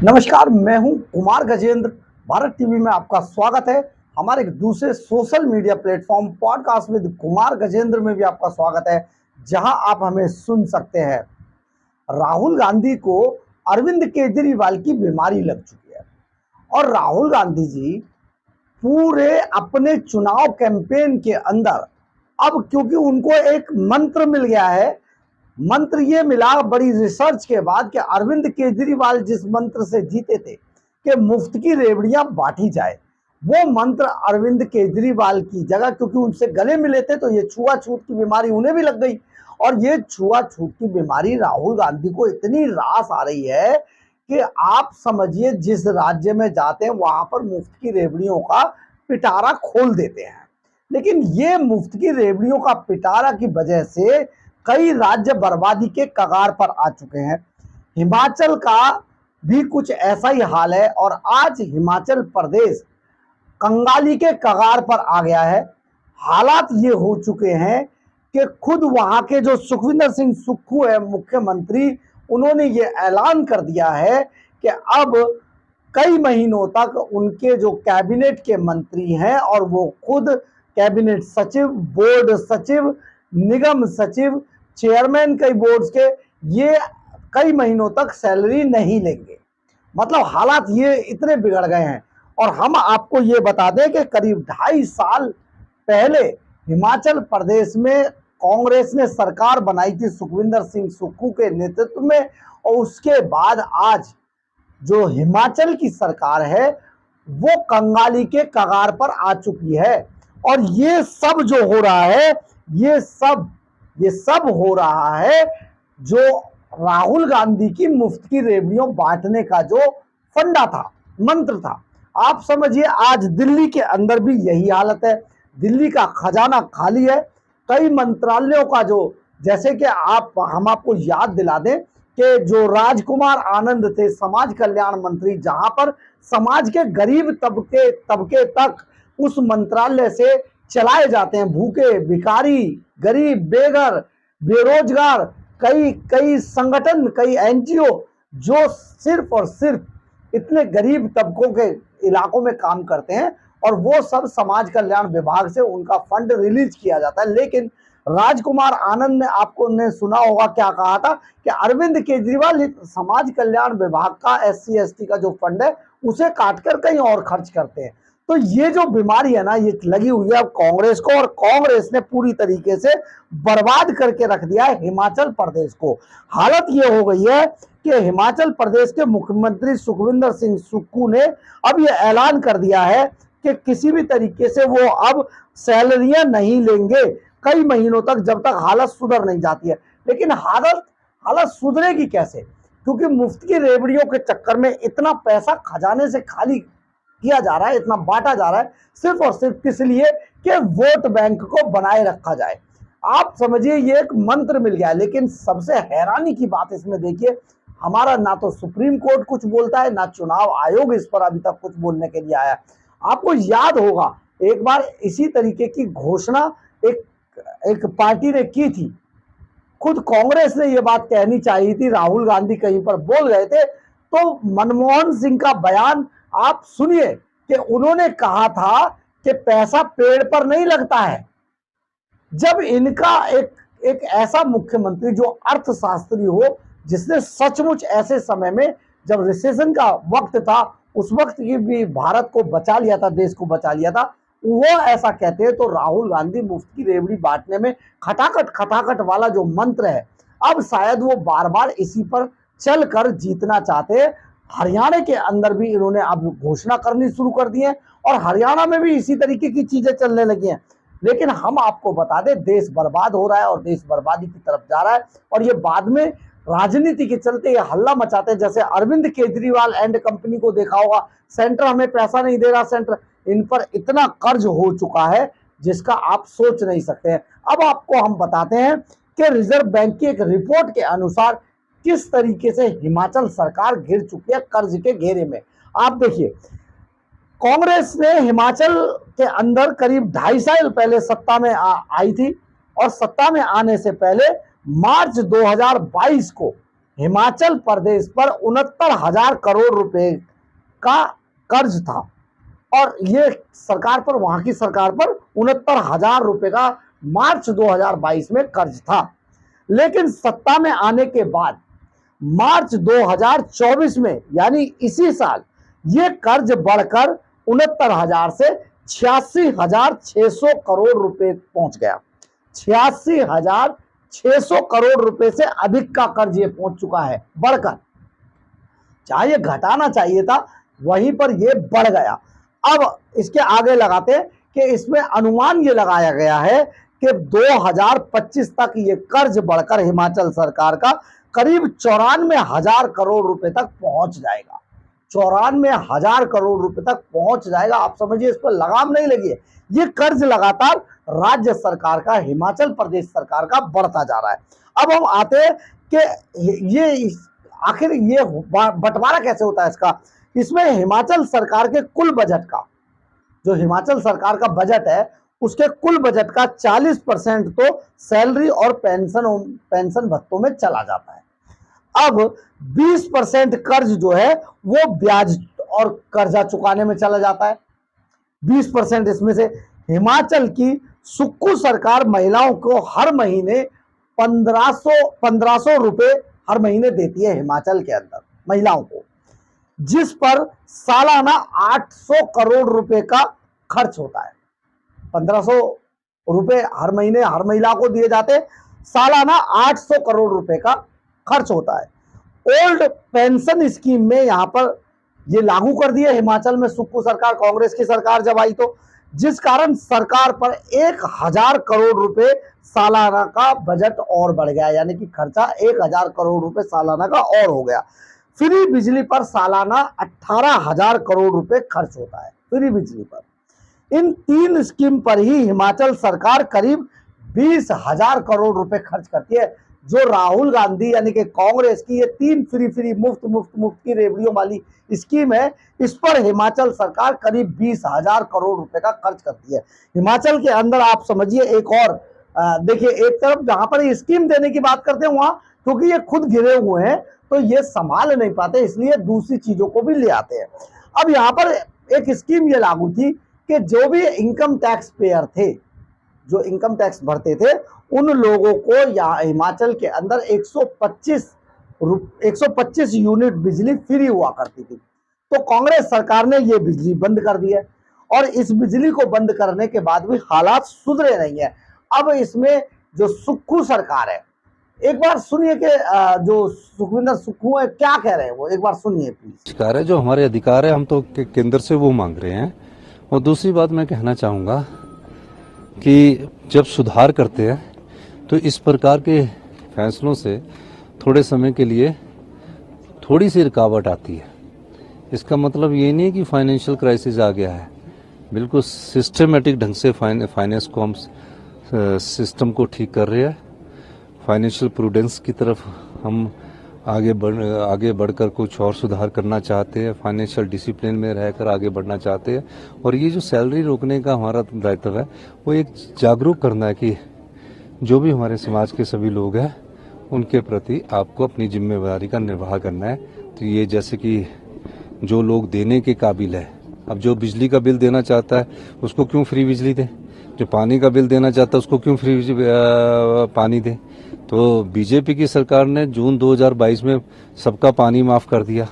नमस्कार, मैं हूं कुमार गजेंद्र। भारत टीवी में आपका स्वागत है। हमारे एक दूसरे social media platform podcast with Kumar Gajendra में भी आपका स्वागत है, जहां आप हमें सुन सकते हैं। राहुल गांधी को अरविंद केजरीवाल की बीमारी लग चुकी है और राहुल गांधी जी पूरे अपने चुनाव कैंपेन के अंदर अब क्योंकि उनको एक मंत्र मिल गया है। मंत्र ये मिला बड़ी रिसर्च के बाद कि अरविंद केजरीवाल जिस मंत्र से जीते थे कि मुफ्त की रेवड़ियां बांटी जाए, वो मंत्र अरविंद केजरीवाल की जगह क्योंकि उनसे गले मिले थे तो ये छुआछूत की बीमारी उन्हें भी लग गई। और ये छुआछूत की बीमारी राहुल गांधी को इतनी रास आ रही है कि आप समझिए जिस राज्य में जाते हैं वहां पर मुफ्त की रेवड़ियों का पिटारा खोल देते हैं। लेकिन ये मुफ्त की रेवड़ियों का पिटारा की वजह से कई राज्य बर्बादी के कगार पर आ चुके हैं। हिमाचल का भी कुछ ऐसा ही हाल है और आज हिमाचल प्रदेश कंगाली के कगार पर आ गया है। हालात ये हो चुके हैं कि खुद वहां के जो सुखविंदर सिंह सुक्खू है मुख्यमंत्री, उन्होंने ये ऐलान कर दिया है कि अब कई महीनों तक उनके जो कैबिनेट के मंत्री हैं और वो खुद कैबिनेट सचिव, बोर्ड सचिव, निगम सचिव, चेयरमैन कई बोर्ड्स के, ये कई महीनों तक सैलरी नहीं लेंगे। मतलब हालात ये इतने बिगड़ गए हैं। और हम आपको ये बता दें कि करीब 2.5 साल पहले हिमाचल प्रदेश में कांग्रेस ने सरकार बनाई थी सुखविंदर सिंह सुक्खू के नेतृत्व में, और उसके बाद आज जो हिमाचल की सरकार है वो कंगाली के कगार पर आ चुकी है। और ये सब जो हो रहा है, ये सब हो रहा है जो राहुल गांधी की मुफ्त की रेवड़ियों बांटने का जो फंडा था, मंत्र था। आप समझिए आज दिल्ली के अंदर भी यही हालत है। दिल्ली का खजाना खाली है। कई मंत्रालयों का जो, जैसे कि हम आपको याद दिला दें कि जो राजकुमार आनंद थे समाज कल्याण मंत्री, जहां पर समाज के गरीब तबके तक उस मंत्रालय से चलाए जाते हैं। भूखे, भिखारी, गरीब, बेघर, बेरोजगार, कई संगठन, कई एनजीओ जो सिर्फ और सिर्फ इतने गरीब तबकों के इलाकों में काम करते हैं, और वो सब समाज कल्याण विभाग से उनका फंड रिलीज किया जाता है। लेकिन राजकुमार आनंद ने, आपको ने सुना होगा क्या कहा था कि अरविंद केजरीवाल समाज कल्याण विभाग का SC ST का जो फंड है उसे काटकर कहीं और खर्च करते हैं। तो ये जो बीमारी है ना, ये लगी हुई है अब कांग्रेस को, और कांग्रेस ने पूरी तरीके से बर्बाद करके रख दिया है हिमाचल प्रदेश को। हालत ये हो गई है कि हिमाचल प्रदेश के मुख्यमंत्री सुखविंदर सिंह सुक्खू ने अब ये ऐलान कर दिया है कि किसी भी तरीके से वो अब सैलरियां नहीं लेंगे कई महीनों तक, जब तक हालत सुधर नहीं जाती है। लेकिन हालत सुधरेगी कैसे, क्योंकि मुफ्त की रेवड़ियों के चक्कर में इतना पैसा खजाने से खाली किया जा रहा है, इतना बांटा जा रहा है, सिर्फ और सिर्फ किस लिए कि वोट बैंक को बनाए रखा जाए। आप समझिए ये एक मंत्र मिल गया है। लेकिन सबसे हैरानी की बात इसमें देखिए, हमारा ना तो सुप्रीम कोर्ट कुछ बोलता है, ना चुनाव आयोग इस पर अभी तक कुछ बोलने के लिए आया। आपको याद होगा एक बार इसी तरीके की घोषणा एक पार्टी ने की थी। खुद कांग्रेस ने यह बात कहनी चाहिए थी, राहुल गांधी कहीं पर बोल गए थे, तो मनमोहन सिंह का बयान आप सुनिए कि उन्होंने कहा था कि पैसा पेड़ पर नहीं लगता है। जब इनका एक ऐसा मुख्यमंत्री जो अर्थशास्त्री हो, जिसने सचमुच ऐसे समय में जब रिसेशन का वक्त था उस वक्त की भी भारत को बचा लिया था, देश को बचा लिया था, वो ऐसा कहते हैं, तो राहुल गांधी मुफ्त की रेवड़ी बांटने में खटाखट वाला जो मंत्र है, अब शायद वो बार बार इसी पर चलकर जीतना चाहते हैं। हरियाणा के अंदर भी इन्होंने अब घोषणा करनी शुरू कर दी है और हरियाणा में भी इसी तरीके की चीजें चलने लगी हैं। लेकिन हम आपको बता दें, देश बर्बाद हो रहा है और देश बर्बादी की तरफ जा रहा है, और ये बाद में राजनीति के चलते ये हल्ला मचाते हैं। जैसे अरविंद केजरीवाल एंड कंपनी को देखा होगा, सेंटर हमें पैसा नहीं दे रहा, सेंटर, इन पर इतना कर्ज हो चुका है जिसका आप सोच नहीं सकते हैं। अब आपको हम बताते हैं कि रिजर्व बैंक की एक रिपोर्ट के अनुसार किस तरीके से हिमाचल सरकार घिर चुकी है कर्ज के घेरे में। आप देखिए, कांग्रेस ने हिमाचल के अंदर करीब 2.5 साल पहले सत्ता में आई थी, और सत्ता में आने से पहले मार्च 2022 को हिमाचल प्रदेश पर 69,000 करोड़ रुपए का कर्ज था और ये सरकार पर, वहां की सरकार पर 69,000 रुपए का मार्च 2022 में कर्ज था। लेकिन सत्ता में आने के बाद मार्च 2024 में, यानी इसी साल, ये कर्ज बढ़कर 69,000 से 86,600 करोड़ रुपए पहुंच गया। 86,600 करोड़ रुपए से अधिक का कर्ज ये पहुंच चुका है बढ़कर। चाहे ये घटाना चाहिए था, वहीं पर ये बढ़ गया। अब इसके आगे लगाते हैं कि इसमें अनुमान ये लगाया गया है कि 2025 तक ये कर्ज बढ़कर हिमाचल सरकार का करीब 94,000 करोड़ रुपए तक पहुंच जाएगा। 94,000 करोड़ रुपए तक पहुंच जाएगा। आप समझिए, इस पर लगाम नहीं लगी है। ये कर्ज लगातार राज्य सरकार का, हिमाचल प्रदेश सरकार का बढ़ता जा रहा है। अब हम आते हैं कि ये आखिर ये बंटवारा कैसे होता है इसका। इसमें हिमाचल सरकार के कुल बजट का, जो हिमाचल सरकार का बजट है, उसके कुल बजट का 40% तो सैलरी और पेंशन भत्तों में चला जाता है। अब 20% कर्ज जो है वो ब्याज और कर्जा चुकाने में चला जाता है। 20% इसमें से हिमाचल की सुक्खू सरकार महिलाओं को हर महीने 1500 रुपए हर महीने देती है हिमाचल के अंदर महिलाओं को, जिस पर सालाना 800 करोड़ रुपए का खर्च होता है। 1500 रुपए हर महीने हर महिला को दिए जाते, सालाना 800 करोड़ रुपए का खर्च होता है। ओल्ड पेंशन स्कीम में यहां पर ये लागू कर दिए हिमाचल में सुक्खू सरकार, कांग्रेस की सरकार जब आई तो, जिस कारण सरकार पर 1,000 करोड़ रुपए सालाना का बजट और बढ़ गया, यानी कि खर्चा 1,000 करोड़ रुपए सालाना का और हो गया। फ्री बिजली पर सालाना 18,000 करोड़ रुपए खर्च होता है, फ्री बिजली पर। इन 3 स्कीम पर ही हिमाचल सरकार करीब 20,000 करोड़ रुपए खर्च करती है। जो राहुल गांधी यानी कि कांग्रेस की ये 3 फ्री मुफ्त की रेवड़ियों वाली स्कीम है, इस पर हिमाचल सरकार करीब 20,000 करोड़ रुपए का खर्च करती है। हिमाचल के अंदर आप समझिए एक और देखिए, एक तरफ जहां पर स्कीम देने की बात करते हैं, वहां क्योंकि ये खुद घिरे हुए हैं तो ये संभाल नहीं पाते, इसलिए दूसरी चीजों को भी ले आते हैं। अब यहाँ पर एक स्कीम ये लागू थी कि जो भी इनकम टैक्स पेयर थे, जो इनकम टैक्स भरते थे, उन लोगों को यहाँ हिमाचल के अंदर 125 यूनिट बिजली फ्री हुआ करती थी। तो कांग्रेस सरकार ने ये बिजली बंद कर दी है और इस बिजली को बंद करने के बाद भी हालात सुधरे नहीं है। अब इसमें जो सुक्खू सरकार है, एक बार सुनिए कि जो सुखविंदर सुक्खू है क्या कह रहे हैं, वो एक बार सुनिए प्लीज। अधिकार है, जो हमारे अधिकार है हम तो केंद्र से वो मांग रहे हैं। और दूसरी बात मैं कहना चाहूँगा कि जब सुधार करते हैं तो इस प्रकार के फैसलों से थोड़े समय के लिए थोड़ी सी रुकावट आती है। इसका मतलब ये नहीं है कि फाइनेंशियल क्राइसिस आ गया है। बिल्कुल सिस्टमेटिक ढंग से फाइनेंस को हम सिस्टम को ठीक कर रहे हैं। फाइनेंशियल प्रूडेंस की तरफ हम आगे बढ़कर कुछ और सुधार करना चाहते हैं। फाइनेंशियल डिसिप्लिन में रहकर आगे बढ़ना चाहते हैं। और ये जो सैलरी रोकने का हमारा दायित्व है, वो एक जागरूक करना है कि जो भी हमारे समाज के सभी लोग हैं, उनके प्रति आपको अपनी जिम्मेदारी का निर्वाह करना है। तो ये जैसे कि जो लोग देने के काबिल है, अब जो बिजली का बिल देना चाहता है उसको क्यों फ्री बिजली दें, जो पानी का बिल देना चाहता है उसको क्यों फ्री पानी दें। तो बीजेपी की सरकार ने जून 2022 में सबका पानी माफ कर दिया।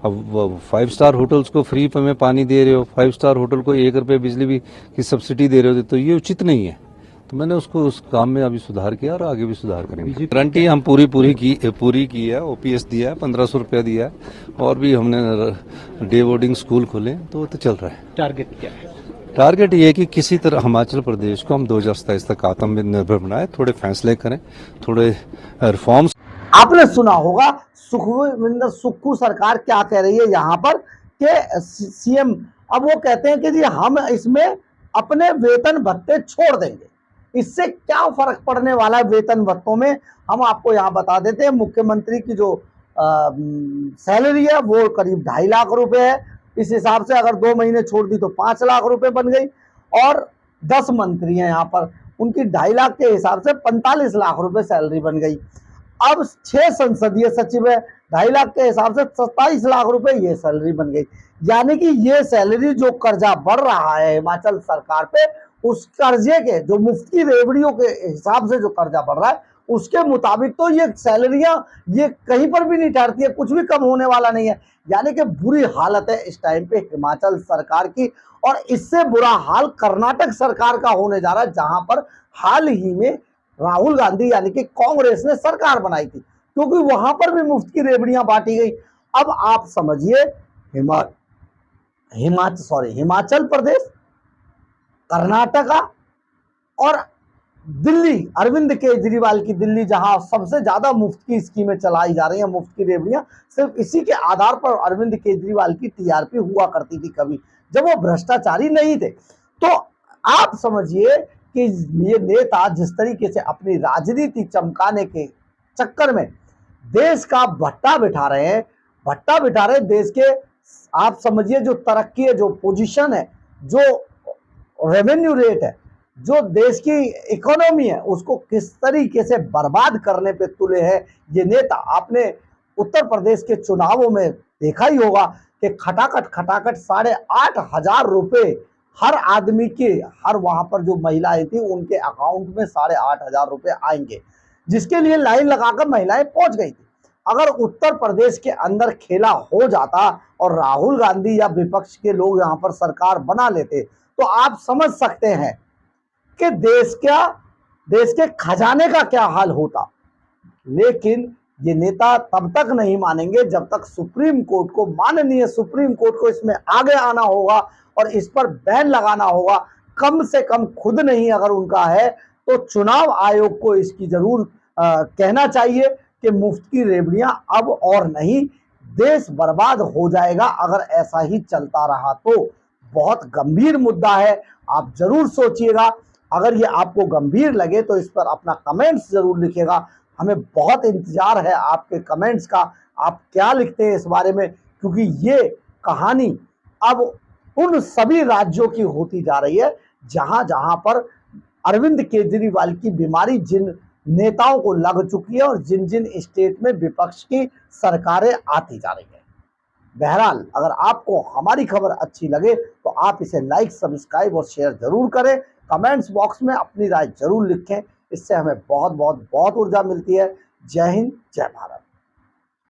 अब 5 स्टार होटल्स को फ्री में पानी दे रहे हो, 5 स्टार होटल को 1 रुपये बिजली भी की सब्सिडी दे रहे हो, तो ये उचित नहीं है। तो मैंने उसको उस काम में अभी सुधार किया और आगे भी सुधार करेंगे। गारंटी हम पूरी की है। ओपीएस दिया है, 1500 रुपया दिया है, और भी हमने डे बोर्डिंग स्कूल खोले, तो चल रहा है। टारगेट क्या है? टारगेट ये है कि किसी तरह हिमाचल प्रदेश को हम 2027 तक आत्मनिर्भर बनाए, थोड़े फैसले करें, थोड़े रिफॉर्म्स। आपने सुना होगा सुखविंदर सुक्खू सरकार क्या कह रही है यहाँ पर कि सीएम, अब वो कहते हैं कि जी हम इसमें अपने वेतन भत्ते छोड़ देंगे। इससे क्या फर्क पड़ने वाला है वेतन भत्तों में, हम आपको यहाँ बता देते हैं। मुख्यमंत्री की जो सैलरी है वो करीब 2.5 लाख रुपए है। इस हिसाब से अगर 2 महीने छोड़ दी तो 5 लाख रुपए बन गई। और 10 मंत्री हैं यहाँ पर, उनकी 2.5 लाख के हिसाब से 45 लाख रुपए सैलरी बन गई। अब 6 संसदीय सचिव है, 2.5 लाख के हिसाब से 27 लाख रुपए ये सैलरी बन गई। यानी कि ये सैलरी जो कर्जा बढ़ रहा है हिमाचल सरकार पे, उस कर्जे के जो मुफ्त की रेवड़ियों के हिसाब से जो कर्जा बढ़ रहा है उसके मुताबिक तो ये सैलरियां ये कहीं पर भी नहीं ठहरती है, कुछ भी कम होने वाला नहीं है। यानी कि बुरी हालत है इस टाइम पे हिमाचल सरकार की, और इससे बुरा हाल कर्नाटक सरकार का होने जा रहा है, जहां पर हाल ही में राहुल गांधी यानी कि कांग्रेस ने सरकार बनाई थी, क्योंकि वहां पर भी मुफ्त की रेवड़ियां बांटी गई। अब आप समझिए हिमाचल प्रदेश, कर्नाटका और दिल्ली, अरविंद केजरीवाल की दिल्ली, जहां सबसे ज्यादा मुफ्त की स्कीमें चलाई जा रही हैं, मुफ्त की रेवड़ियां, सिर्फ इसी के आधार पर अरविंद केजरीवाल की टीआरपी हुआ करती थी कभी, जब वो भ्रष्टाचारी नहीं थे। तो आप समझिए कि ये नेता जिस तरीके से अपनी राजनीति चमकाने के चक्कर में देश का भट्टा बिठा रहे हैं देश के, आप समझिए जो तरक्की है, जो पोजीशन है, जो रेवेन्यू रेट है, जो देश की इकोनॉमी है, उसको किस तरीके से बर्बाद करने पे तुले हैं ये नेता। आपने उत्तर प्रदेश के चुनावों में देखा ही होगा कि खटाखट 8,500 रुपए हर आदमी के, हर वहां पर जो महिलाएं थी उनके अकाउंट में 8,500 रुपए आएंगे, जिसके लिए लाइन लगाकर महिलाएं पहुंच गई थी। अगर उत्तर प्रदेश के अंदर खेला हो जाता और राहुल गांधी या विपक्ष के लोग यहां पर सरकार बना लेते, तो आप समझ सकते हैं कि देश के खजाने का क्या हाल होता। लेकिन ये नेता तब तक नहीं मानेंगे जब तक माननीय सुप्रीम कोर्ट को इसमें आगे आना होगा और इस पर बैन लगाना होगा। कम से कम खुद नहीं अगर उनका है तो चुनाव आयोग को इसकी जरूर कहना चाहिए कि मुफ्त की रेवड़ियां अब और नहीं, देश बर्बाद हो जाएगा अगर ऐसा ही चलता रहा तो। बहुत गंभीर मुद्दा है, आप जरूर सोचिएगा। अगर ये आपको गंभीर लगे तो इस पर अपना कमेंट्स जरूर लिखिएगा, हमें बहुत इंतजार है आपके कमेंट्स का, आप क्या लिखते हैं इस बारे में, क्योंकि ये कहानी अब उन सभी राज्यों की होती जा रही है जहां जहां पर अरविंद केजरीवाल की बीमारी जिन नेताओं को लग चुकी है और जिन जिन स्टेट में विपक्ष की सरकारें आती जा रही है। बहरहाल, अगर आपको हमारी खबर अच्छी लगे तो आप इसे लाइक, सब्सक्राइब और शेयर जरूर करें। कमेंट्स बॉक्स में अपनी राय जरूर लिखें, इससे हमें बहुत बहुत बहुत ऊर्जा मिलती है। जय हिंद, जय भारत।